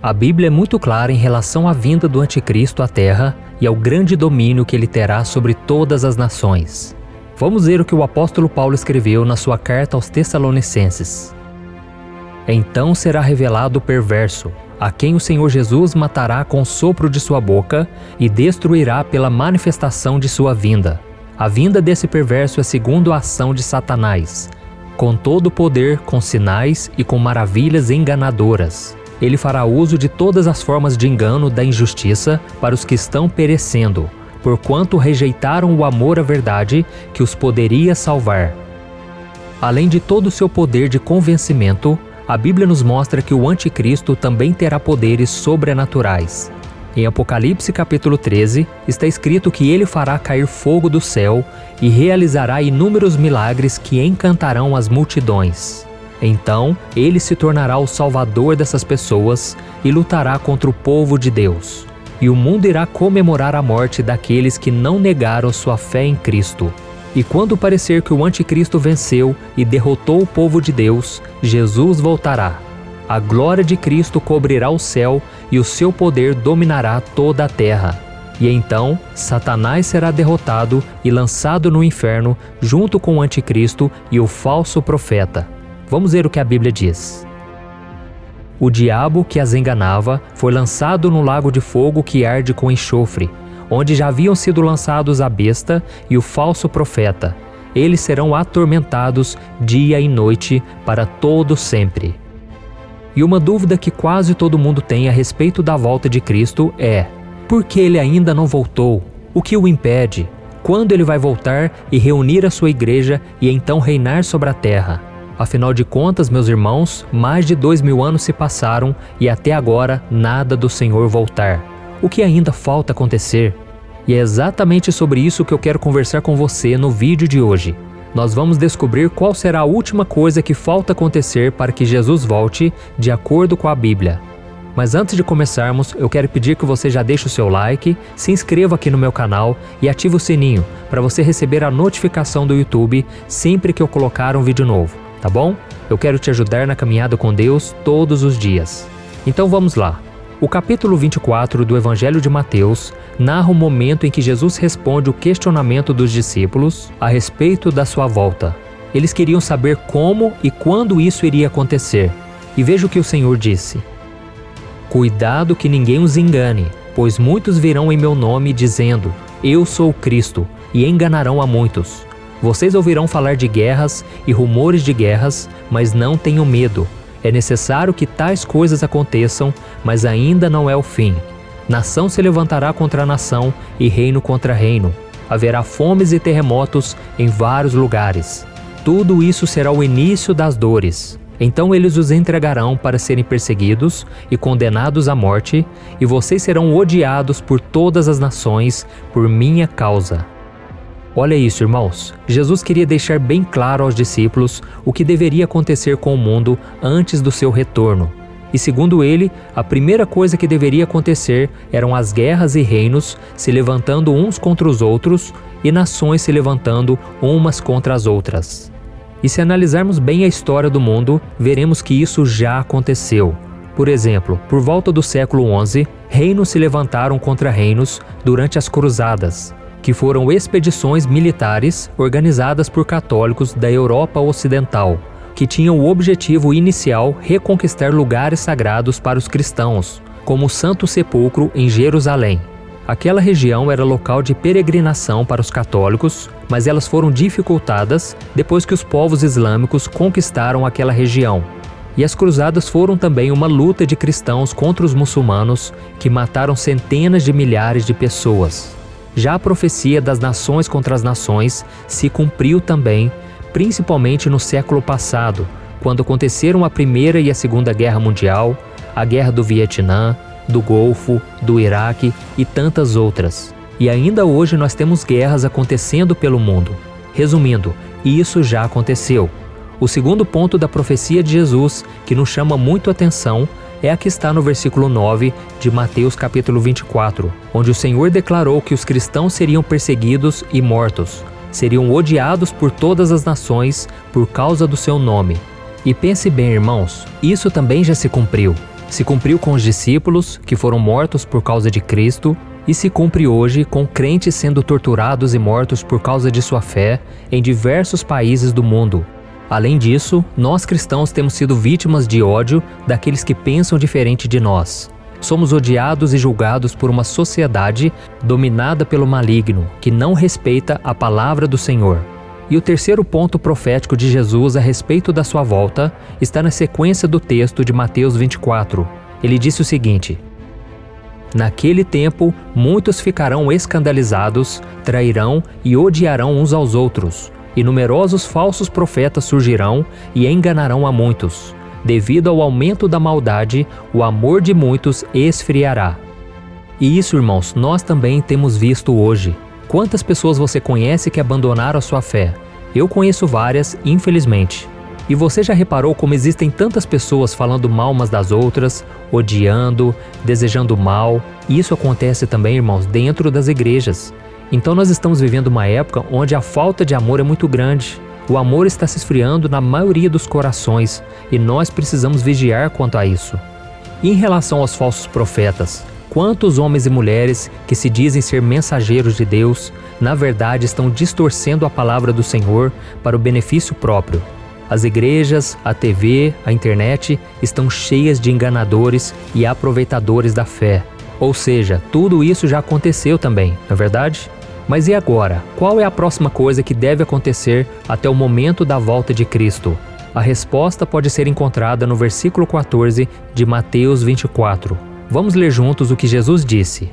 A Bíblia é muito clara em relação à vinda do Anticristo à Terra e ao grande domínio que ele terá sobre todas as nações. Vamos ver o que o apóstolo Paulo escreveu na sua carta aos Tessalonicenses. Então será revelado o perverso, a quem o Senhor Jesus matará com o sopro de sua boca e destruirá pela manifestação de sua vinda. A vinda desse perverso é segundo a ação de Satanás, com todo o poder, com sinais e com maravilhas enganadoras. Ele fará uso de todas as formas de engano da injustiça para os que estão perecendo, porquanto rejeitaram o amor à verdade que os poderia salvar. Além de todo o seu poder de convencimento, a Bíblia nos mostra que o Anticristo também terá poderes sobrenaturais. Em Apocalipse capítulo 13, está escrito que ele fará cair fogo do céu e realizará inúmeros milagres que encantarão as multidões. Então, ele se tornará o salvador dessas pessoas e lutará contra o povo de Deus. E o mundo irá comemorar a morte daqueles que não negaram sua fé em Cristo. E quando parecer que o Anticristo venceu e derrotou o povo de Deus, Jesus voltará. A glória de Cristo cobrirá o céu e o seu poder dominará toda a terra. E então, Satanás será derrotado e lançado no inferno junto com o Anticristo e o falso profeta. Vamos ver o que a Bíblia diz. O diabo que as enganava foi lançado no lago de fogo que arde com enxofre, onde já haviam sido lançados a besta e o falso profeta. Eles serão atormentados dia e noite para todo sempre. E uma dúvida que quase todo mundo tem a respeito da volta de Cristo é: por que ele ainda não voltou? O que o impede? Quando ele vai voltar e reunir a sua igreja e então reinar sobre a terra? Afinal de contas, meus irmãos, mais de 2000 anos se passaram e até agora nada do Senhor voltar. O que ainda falta acontecer? E é exatamente sobre isso que eu quero conversar com você no vídeo de hoje. Nós vamos descobrir qual será a última coisa que falta acontecer para que Jesus volte, de acordo com a Bíblia. Mas antes de começarmos, eu quero pedir que você já deixe o seu like, se inscreva aqui no meu canal e ative o sininho para você receber a notificação do YouTube sempre que eu colocar um vídeo novo. Tá bom? Eu quero te ajudar na caminhada com Deus todos os dias. Então vamos lá. O capítulo 24 do Evangelho de Mateus narra o momento em que Jesus responde o questionamento dos discípulos a respeito da sua volta. Eles queriam saber como e quando isso iria acontecer. E veja o que o Senhor disse. Cuidado que ninguém os engane, pois muitos virão em meu nome dizendo, eu sou o Cristo, e enganarão a muitos. Vocês ouvirão falar de guerras e rumores de guerras, mas não tenham medo. É necessário que tais coisas aconteçam, mas ainda não é o fim. Nação se levantará contra nação e reino contra reino. Haverá fomes e terremotos em vários lugares. Tudo isso será o início das dores. Então eles os entregarão para serem perseguidos e condenados à morte, e vocês serão odiados por todas as nações por minha causa. Olha isso, irmãos. Jesus queria deixar bem claro aos discípulos o que deveria acontecer com o mundo antes do seu retorno. E segundo ele, a primeira coisa que deveria acontecer eram as guerras e reinos se levantando uns contra os outros e nações se levantando umas contra as outras. E se analisarmos bem a história do mundo, veremos que isso já aconteceu. Por exemplo, por volta do século XI, reinos se levantaram contra reinos durante as Cruzadas, que foram expedições militares organizadas por católicos da Europa Ocidental, que tinham o objetivo inicial reconquistar lugares sagrados para os cristãos, como o Santo Sepulcro em Jerusalém. Aquela região era local de peregrinação para os católicos, mas elas foram dificultadas depois que os povos islâmicos conquistaram aquela região. E as cruzadas foram também uma luta de cristãos contra os muçulmanos, que mataram centenas de milhares de pessoas. Já a profecia das nações contra as nações se cumpriu também, principalmente no século passado, quando aconteceram a Primeira e a Segunda Guerra Mundial, a Guerra do Vietnã, do Golfo, do Iraque e tantas outras. E ainda hoje nós temos guerras acontecendo pelo mundo. Resumindo, isso já aconteceu. O segundo ponto da profecia de Jesus, que nos chama muito a atenção, é a que está no versículo 9 de Mateus capítulo 24, onde o Senhor declarou que os cristãos seriam perseguidos e mortos, seriam odiados por todas as nações por causa do seu nome. E pense bem, irmãos, isso também já se cumpriu. Se cumpriu com os discípulos, que foram mortos por causa de Cristo, e se cumpre hoje com crentes sendo torturados e mortos por causa de sua fé em diversos países do mundo. Além disso, nós cristãos temos sido vítimas de ódio daqueles que pensam diferente de nós. Somos odiados e julgados por uma sociedade dominada pelo maligno, que não respeita a palavra do Senhor. E o terceiro ponto profético de Jesus a respeito da sua volta está na sequência do texto de Mateus 24. Ele disse o seguinte: naquele tempo, muitos ficarão escandalizados, trairão e odiarão uns aos outros, e numerosos falsos profetas surgirão e enganarão a muitos. Devido ao aumento da maldade, o amor de muitos esfriará. E isso, irmãos, nós também temos visto hoje. Quantas pessoas você conhece que abandonaram a sua fé? Eu conheço várias, infelizmente. E você já reparou como existem tantas pessoas falando mal umas das outras, odiando, desejando mal? E isso acontece também, irmãos, dentro das igrejas. Então nós estamos vivendo uma época onde a falta de amor é muito grande. O amor está se esfriando na maioria dos corações e nós precisamos vigiar quanto a isso. E em relação aos falsos profetas, quantos homens e mulheres que se dizem ser mensageiros de Deus, na verdade estão distorcendo a palavra do Senhor para o benefício próprio? As igrejas, a TV, a internet estão cheias de enganadores e aproveitadores da fé. Ou seja, tudo isso já aconteceu também, não é verdade? Mas e agora? Qual é a próxima coisa que deve acontecer até o momento da volta de Cristo? A resposta pode ser encontrada no versículo 14 de Mateus 24. Vamos ler juntos o que Jesus disse.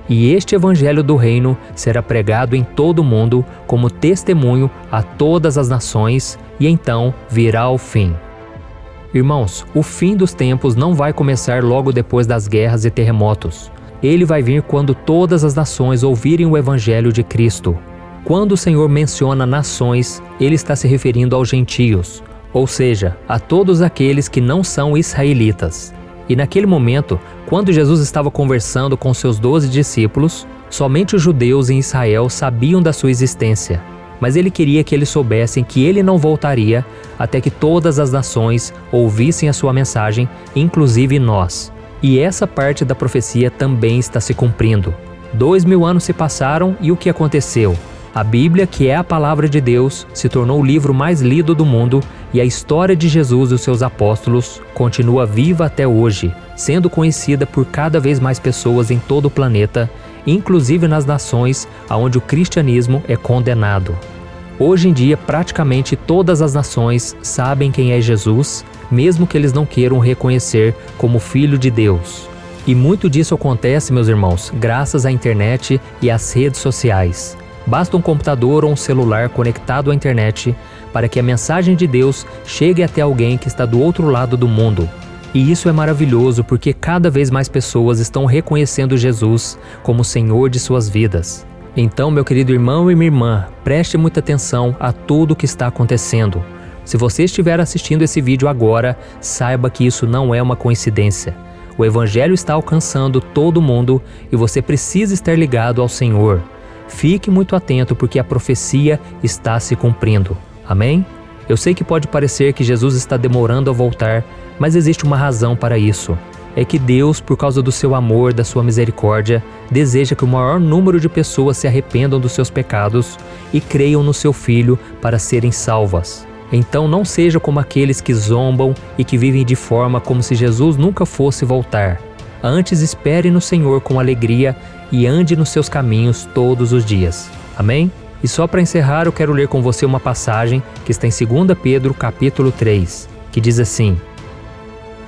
E este evangelho do reino será pregado em todo o mundo como testemunho a todas as nações, e então virá o fim. Irmãos, o fim dos tempos não vai começar logo depois das guerras e terremotos. Ele vai vir quando todas as nações ouvirem o evangelho de Cristo. Quando o Senhor menciona nações, ele está se referindo aos gentios, ou seja, a todos aqueles que não são israelitas. E naquele momento, quando Jesus estava conversando com seus 12 discípulos, somente os judeus em Israel sabiam da sua existência. Mas ele queria que eles soubessem que ele não voltaria até que todas as nações ouvissem a sua mensagem, inclusive nós. E essa parte da profecia também está se cumprindo. 2000 anos se passaram e o que aconteceu? A Bíblia, que é a palavra de Deus, se tornou o livro mais lido do mundo e a história de Jesus e os seus apóstolos continua viva até hoje, sendo conhecida por cada vez mais pessoas em todo o planeta, inclusive nas nações onde o cristianismo é condenado. Hoje em dia, praticamente todas as nações sabem quem é Jesus, mesmo que eles não queiram reconhecer como Filho de Deus. E muito disso acontece, meus irmãos, graças à internet e às redes sociais. Basta um computador ou um celular conectado à internet para que a mensagem de Deus chegue até alguém que está do outro lado do mundo. E isso é maravilhoso porque cada vez mais pessoas estão reconhecendo Jesus como o Senhor de suas vidas. Então, meu querido irmão e minha irmã, preste muita atenção a tudo o que está acontecendo. Se você estiver assistindo esse vídeo agora, saiba que isso não é uma coincidência. O Evangelho está alcançando todo mundo e você precisa estar ligado ao Senhor. Fique muito atento porque a profecia está se cumprindo. Amém? Eu sei que pode parecer que Jesus está demorando a voltar, mas existe uma razão para isso. É que Deus, por causa do seu amor, da sua misericórdia, deseja que o maior número de pessoas se arrependam dos seus pecados e creiam no seu Filho para serem salvas. Então não seja como aqueles que zombam e que vivem de forma como se Jesus nunca fosse voltar. Antes espere no Senhor com alegria e ande nos seus caminhos todos os dias. Amém? E só para encerrar, eu quero ler com você uma passagem que está em 2 Pedro capítulo 3, que diz assim: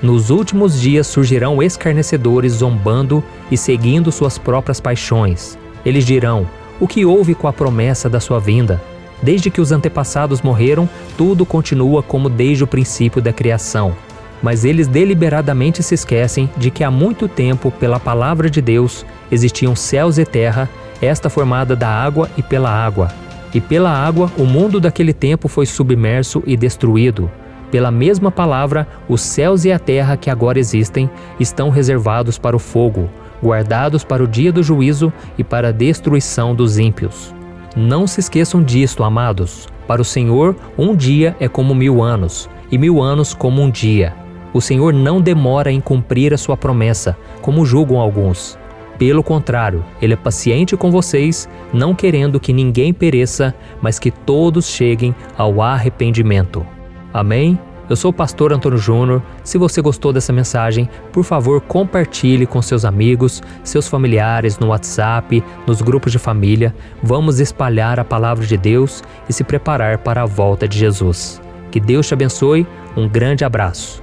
nos últimos dias surgirão escarnecedores zombando e seguindo suas próprias paixões. Eles dirão: o que houve com a promessa da sua vinda? Desde que os antepassados morreram, tudo continua como desde o princípio da criação. Mas eles deliberadamente se esquecem de que há muito tempo, pela palavra de Deus, existiam céus e terra, esta formada da água e pela água. E pela água, o mundo daquele tempo foi submerso e destruído. Pela mesma palavra, os céus e a terra que agora existem estão reservados para o fogo, guardados para o dia do juízo e para a destruição dos ímpios. Não se esqueçam disto, amados. Para o Senhor, um dia é como 1000 anos, e 1000 anos como um dia. O Senhor não demora em cumprir a sua promessa, como julgam alguns. Pelo contrário, Ele é paciente com vocês, não querendo que ninguém pereça, mas que todos cheguem ao arrependimento. Amém? Eu sou o pastor Antônio Júnior. Se você gostou dessa mensagem, por favor, compartilhe com seus amigos, seus familiares no WhatsApp, nos grupos de família. Vamos espalhar a palavra de Deus e se preparar para a volta de Jesus. Que Deus te abençoe. Um grande abraço.